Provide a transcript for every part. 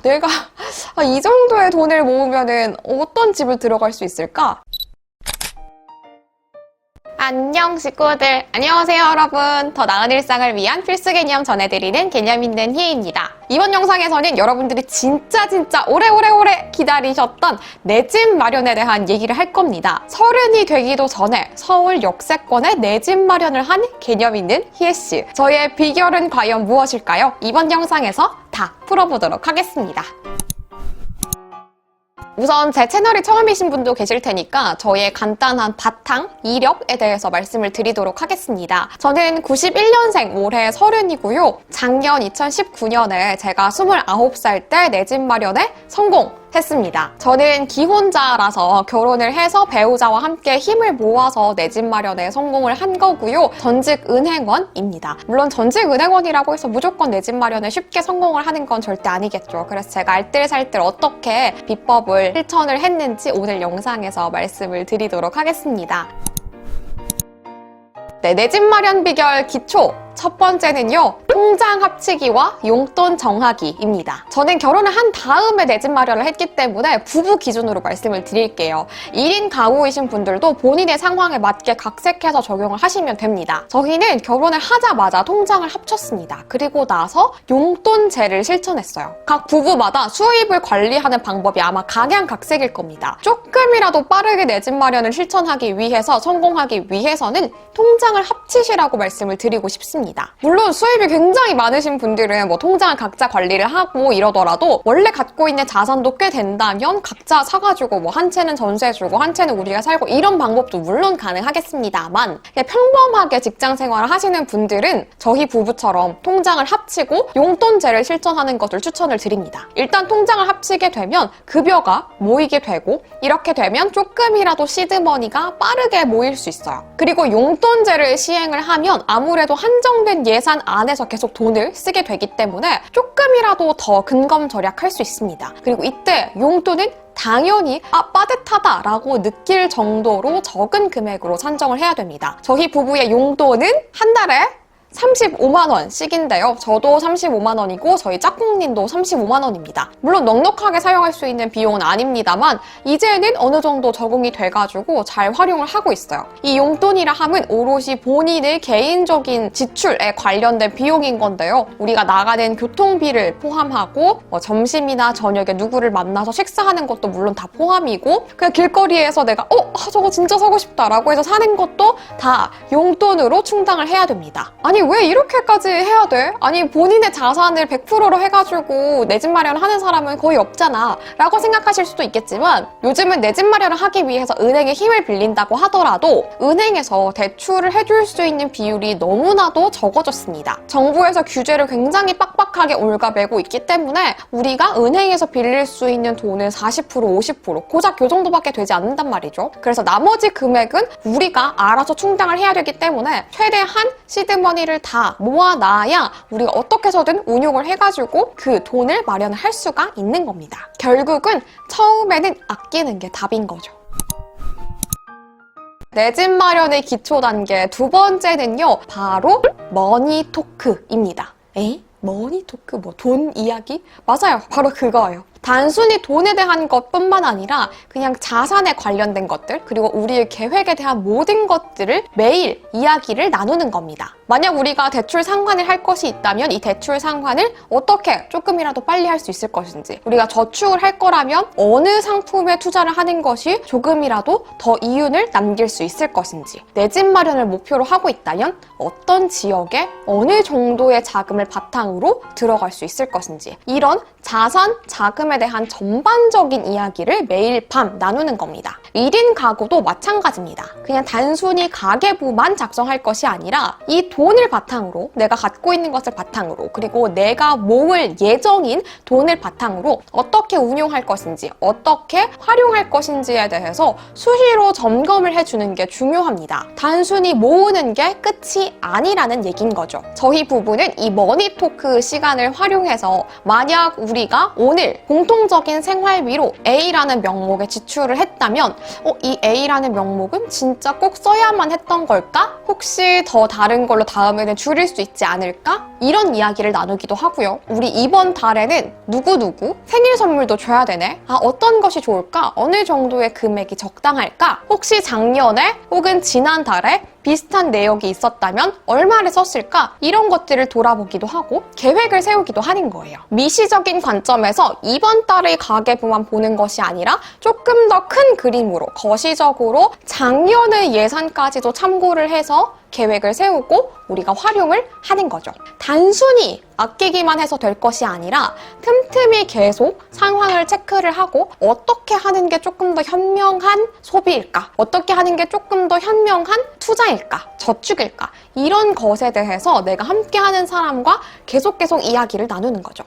내가 이 정도의 돈을 모으면은 어떤 집을 들어갈 수 있을까? 안녕 식구들, 안녕하세요 여러분. 더 나은 일상을 위한 필수 개념 전해드리는 개념 있는 희애입니다. 이번 영상에서는 여러분들이 진짜 오래 기다리셨던 내 집 마련에 대한 얘기를 할 겁니다. 서른이 되기도 전에 서울 역세권에 내 집 마련을 한 개념 있는 희애씨. 저의 비결은 과연 무엇일까요? 이번 영상에서 다 풀어보도록 하겠습니다. 우선 제 채널이 처음이신 분도 계실 테니까 저의 간단한 바탕, 이력에 대해서 말씀을 드리도록 하겠습니다. 저는 91년생, 올해 30이고요. 작년 2019년에 제가 29살 때 내 집 마련에 성공했습니다. 저는 기혼자라서 결혼을 해서 배우자와 함께 힘을 모아서 내 집 마련에 성공을 한 거고요. 전직 은행원입니다. 물론 전직 은행원이라고 해서 무조건 내 집 마련에 쉽게 성공을 하는 건 절대 아니겠죠. 그래서 제가 알뜰살뜰 어떻게 비법을 실천을 했는지 오늘 영상에서 말씀을 드리도록 하겠습니다. 네, 내 집 마련 비결 기초! 첫 번째는요, 통장 합치기와 용돈 정하기입니다. 저는 결혼을 한 다음에 내 집 마련을 했기 때문에 부부 기준으로 말씀을 드릴게요. 1인 가구이신 분들도 본인의 상황에 맞게 각색해서 적용을 하시면 됩니다. 저희는 결혼을 하자마자 통장을 합쳤습니다. 그리고 나서 용돈제를 실천했어요. 각 부부마다 수입을 관리하는 방법이 아마 각양각색일 겁니다. 조금이라도 빠르게 내 집 마련을 실천하기 위해서, 성공하기 위해서는 통장을 합치시라고 말씀을 드리고 싶습니다. 물론 수입이 굉장히 많으신 분들은 뭐 통장을 각자 관리를 하고 이러더라도 원래 갖고 있는 자산도 꽤 된다면 각자 사가지고 뭐 한 채는 전세 주고 한 채는 우리가 살고 이런 방법도 물론 가능하겠습니다만, 평범하게 직장 생활을 하시는 분들은 저희 부부처럼 통장을 합치고 용돈제를 실천하는 것을 추천을 드립니다. 일단 통장을 합치게 되면 급여가 모이게 되고, 이렇게 되면 조금이라도 시드머니가 빠르게 모일 수 있어요. 그리고 용돈제를 시행을 하면 아무래도 한정된 예산 안에서 계속 돈을 쓰게 되기 때문에 조금이라도 더 근검절약할 수 있습니다. 그리고 이때 용돈은 당연히 빠듯하다 라고 느낄 정도로 적은 금액으로 산정을 해야 됩니다. 저희 부부의 용돈은 한 달에 35만 원씩인데요. 저도 35만 원이고 저희 짝꿍님도 35만 원입니다. 물론 넉넉하게 사용할 수 있는 비용은 아닙니다만 이제는 어느 정도 적응이 돼가지고 잘 활용을 하고 있어요. 이 용돈이라 함은 오롯이 본인의 개인적인 지출에 관련된 비용인 건데요. 우리가 나가는 교통비를 포함하고 점심이나 저녁에 누구를 만나서 식사하는 것도 물론 다 포함이고, 그냥 길거리에서 내가 저거 진짜 사고 싶다 라고 해서 사는 것도 다 용돈으로 충당을 해야 됩니다. 아니 왜 이렇게까지 해야 돼? 아니 본인의 자산을 100%로 해가지고 내 집 마련을 하는 사람은 거의 없잖아 라고 생각하실 수도 있겠지만, 요즘은 내 집 마련을 하기 위해서 은행에 힘을 빌린다고 하더라도 은행에서 대출을 해줄 수 있는 비율이 너무나도 적어졌습니다. 정부에서 규제를 굉장히 빡빡하게 올가매고 있기 때문에 우리가 은행에서 빌릴 수 있는 돈은 40%, 50% 고작 그 정도밖에 되지 않는단 말이죠. 그래서 나머지 금액은 우리가 알아서 충당을 해야 되기 때문에 최대한 시드머니를 다 모아놔야 우리가 어떻게 해서든 운용을 해가지고 그 돈을 마련을 할 수가 있는 겁니다. 결국은 처음에는 아끼는 게 답인 거죠. 내 집 마련의 기초 단계 두 번째는요, 바로 머니 토크입니다. 머니 토크? 뭐 돈 이야기? 맞아요. 바로 그거예요. 단순히 돈에 대한 것뿐만 아니라 그냥 자산에 관련된 것들, 그리고 우리의 계획에 대한 모든 것들을 매일 이야기를 나누는 겁니다. 만약 우리가 대출 상환을 할 것이 있다면 이 대출 상환을 어떻게 조금이라도 빨리 할 수 있을 것인지, 우리가 저축을 할 거라면 어느 상품에 투자를 하는 것이 조금이라도 더 이윤을 남길 수 있을 것인지, 내 집 마련을 목표로 하고 있다면 어떤 지역에 어느 정도의 자금을 바탕으로 들어갈 수 있을 것인지, 이런 자산, 자금에 대한 전반적인 이야기를 매일 밤 나누는 겁니다. 1인 가구도 마찬가지입니다. 그냥 단순히 가계부만 작성할 것이 아니라 이 돈을 바탕으로, 내가 갖고 있는 것을 바탕으로, 그리고 내가 모을 예정인 돈을 바탕으로 어떻게 운용할 것인지, 어떻게 활용할 것인지에 대해서 수시로 점검을 해주는 게 중요합니다. 단순히 모으는 게 끝이 아니라는 얘기인 거죠. 저희 부부는 이 머니토크 시간을 활용해서 만약 우리가 오늘 공통적인 생활비로 A라는 명목에 지출을 했다면 이 A라는 명목은 진짜 꼭 써야만 했던 걸까? 혹시 더 다른 걸로 다음에는 줄일 수 있지 않을까? 이런 이야기를 나누기도 하고요. 우리 이번 달에는 누구누구 생일 선물도 줘야 되네? 어떤 것이 좋을까? 어느 정도의 금액이 적당할까? 혹시 작년에 혹은 지난달에 비슷한 내역이 있었다면 얼마를 썼을까? 이런 것들을 돌아보기도 하고 계획을 세우기도 하는 거예요. 미시적인 관점에서 이번 달의 가계부만 보는 것이 아니라 조금 더 큰 그림으로 거시적으로 작년의 예산까지도 참고를 해서 계획을 세우고 우리가 활용을 하는 거죠. 단순히 아끼기만 해서 될 것이 아니라 틈틈이 계속 상황을 체크를 하고 어떻게 하는 게 조금 더 현명한 소비일까? 어떻게 하는 게 조금 더 현명한 투자일까? 저축일까? 이런 것에 대해서 내가 함께하는 사람과 계속 이야기를 나누는 거죠.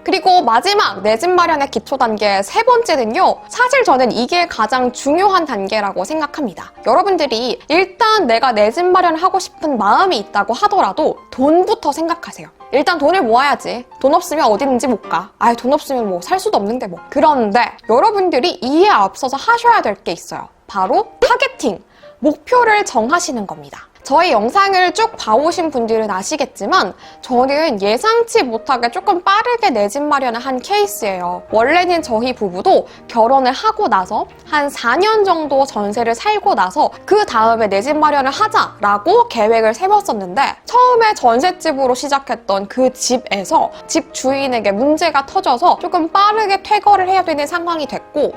그리고 마지막 내 집 마련의 기초 단계 세 번째는요. 사실 저는 이게 가장 중요한 단계라고 생각합니다. 여러분들이 일단 내가 내 집 마련하고 싶은 마음이 있다고 하더라도 돈부터 생각하세요. 일단 돈을 모아야지. 돈 없으면 어디든지 못 가. 돈 없으면 뭐 살 수도 없는데 뭐. 그런데 여러분들이 이에 앞서서 하셔야 될 게 있어요. 바로 타겟팅, 목표를 정하시는 겁니다. 저희 영상을 쭉 봐오신 분들은 아시겠지만 저는 예상치 못하게 조금 빠르게 내 집 마련을 한 케이스예요. 원래는 저희 부부도 결혼을 하고 나서 한 4년 정도 전세를 살고 나서 그 다음에 내 집 마련을 하자라고 계획을 세웠었는데 처음에 전셋집으로 시작했던 그 집에서 집 주인에게 문제가 터져서 조금 빠르게 퇴거를 해야 되는 상황이 됐고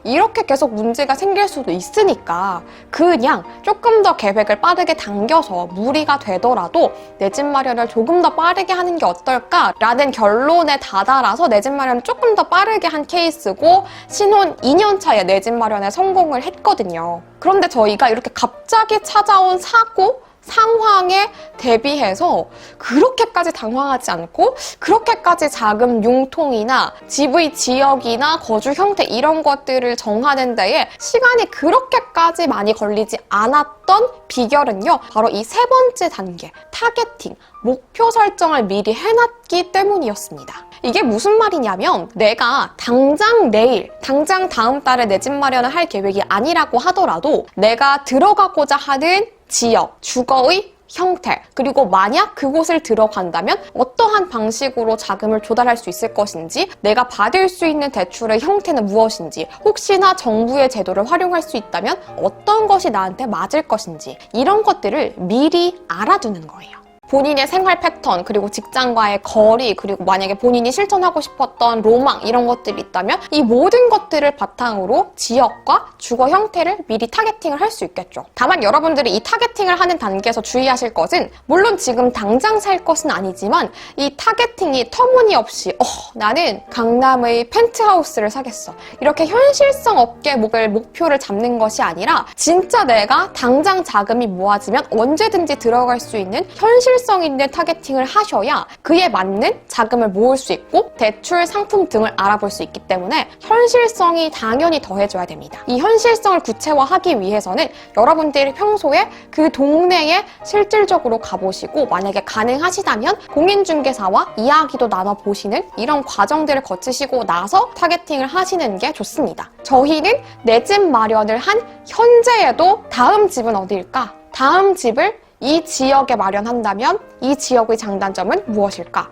이렇게 계속 문제가 생길 수도 있으니까 그냥 조금 더 계획을 빠르게 당겨서 무리가 되더라도 내 집 마련을 조금 더 빠르게 하는 게 어떨까라는 결론에 다다라서 내 집 마련을 조금 더 빠르게 한 케이스고 신혼 2년 차에 내 집 마련에 성공을 했거든요. 그런데 저희가 이렇게 갑자기 찾아온 사고, 상황에 대비해서 그렇게까지 당황하지 않고 그렇게까지 자금 융통이나 집의 지역이나 거주 형태 이런 것들을 정하는 데에 시간이 그렇게까지 많이 걸리지 않았던 비결은요. 바로 이 세 번째 단계, 타겟팅, 목표 설정을 미리 해놨기 때문이었습니다. 이게 무슨 말이냐면 내가 당장 내일, 당장 다음 달에 내 집 마련을 할 계획이 아니라고 하더라도 내가 들어가고자 하는 지역, 주거의 형태, 그리고 만약 그곳을 들어간다면 어떠한 방식으로 자금을 조달할 수 있을 것인지, 내가 받을 수 있는 대출의 형태는 무엇인지, 혹시나 정부의 제도를 활용할 수 있다면 어떤 것이 나한테 맞을 것인지, 이런 것들을 미리 알아두는 거예요. 본인의 생활 패턴, 그리고 직장과의 거리, 그리고 만약에 본인이 실천하고 싶었던 로망 이런 것들이 있다면 이 모든 것들을 바탕으로 지역과 주거 형태를 미리 타겟팅을 할 수 있겠죠. 다만 여러분들이 이 타겟팅을 하는 단계에서 주의하실 것은 물론 지금 당장 살 것은 아니지만 이 타겟팅이 터무니없이 나는 강남의 펜트하우스를 사겠어. 이렇게 현실성 없게 목표를 잡는 것이 아니라 진짜 내가 당장 자금이 모아지면 언제든지 들어갈 수 있는 현실성 있는 타겟팅을 하셔야 그에 맞는 자금을 모을 수 있고 대출, 상품 등을 알아볼 수 있기 때문에 현실성이 당연히 더해져야 됩니다. 이 현실성을 구체화하기 위해서는 여러분들이 평소에 그 동네에 실질적으로 가보시고 만약에 가능하시다면 공인중개사와 이야기도 나눠보시는 이런 과정들을 거치시고 나서 타겟팅을 하시는 게 좋습니다. 저희는 내 집 마련을 한 현재에도 다음 집은 어디일까? 다음 집을 이 지역에 마련한다면 이 지역의 장단점은 무엇일까?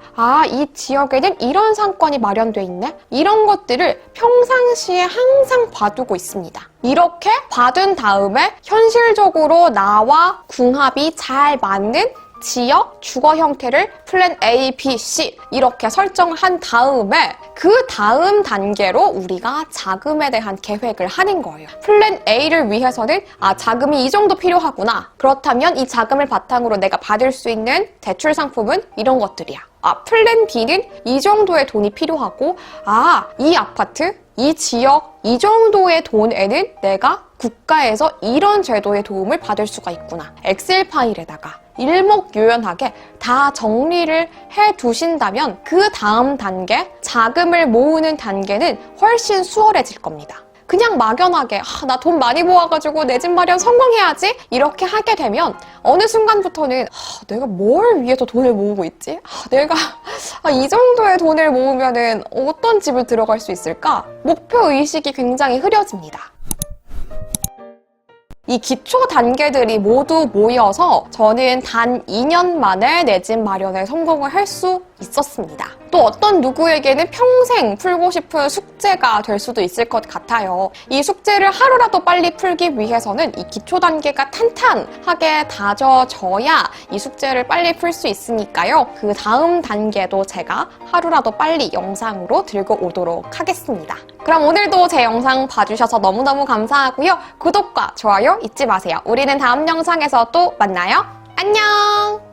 이 지역에는 이런 상권이 마련돼 있네? 이런 것들을 평상시에 항상 봐두고 있습니다. 이렇게 봐둔 다음에 현실적으로 나와 궁합이 잘 맞는 지역, 주거 형태를 플랜 A, B, C 이렇게 설정한 다음에 그 다음 단계로 우리가 자금에 대한 계획을 하는 거예요. 플랜 A를 위해서는 자금이 이 정도 필요하구나. 그렇다면 이 자금을 바탕으로 내가 받을 수 있는 대출 상품은 이런 것들이야. 플랜 B는 이 정도의 돈이 필요하고 이 아파트, 이 지역, 이 정도의 돈에는 내가 국가에서 이런 제도의 도움을 받을 수가 있구나. 엑셀 파일에다가 일목요연하게 다 정리를 해두신다면 그 다음 단계, 자금을 모으는 단계는 훨씬 수월해질 겁니다. 그냥 막연하게 나 돈 많이 모아가지고 내 집 마련 성공해야지 이렇게 하게 되면 어느 순간부터는 내가 뭘 위해서 돈을 모으고 있지? 내가 이 정도의 돈을 모으면은 어떤 집을 들어갈 수 있을까? 목표 의식이 굉장히 흐려집니다. 이 기초 단계들이 모두 모여서 저는 단 2년 만에 내 집 마련에 성공을 할 수 있었습니다. 또 어떤 누구에게는 평생 풀고 싶은 숙제가 될 수도 있을 것 같아요. 이 숙제를 하루라도 빨리 풀기 위해서는 이 기초 단계가 탄탄하게 다져져야 이 숙제를 빨리 풀 수 있으니까요. 그 다음 단계도 제가 하루라도 빨리 영상으로 들고 오도록 하겠습니다. 그럼 오늘도 제 영상 봐주셔서 너무너무 감사하고요. 구독과 좋아요 잊지 마세요. 우리는 다음 영상에서 또 만나요. 안녕!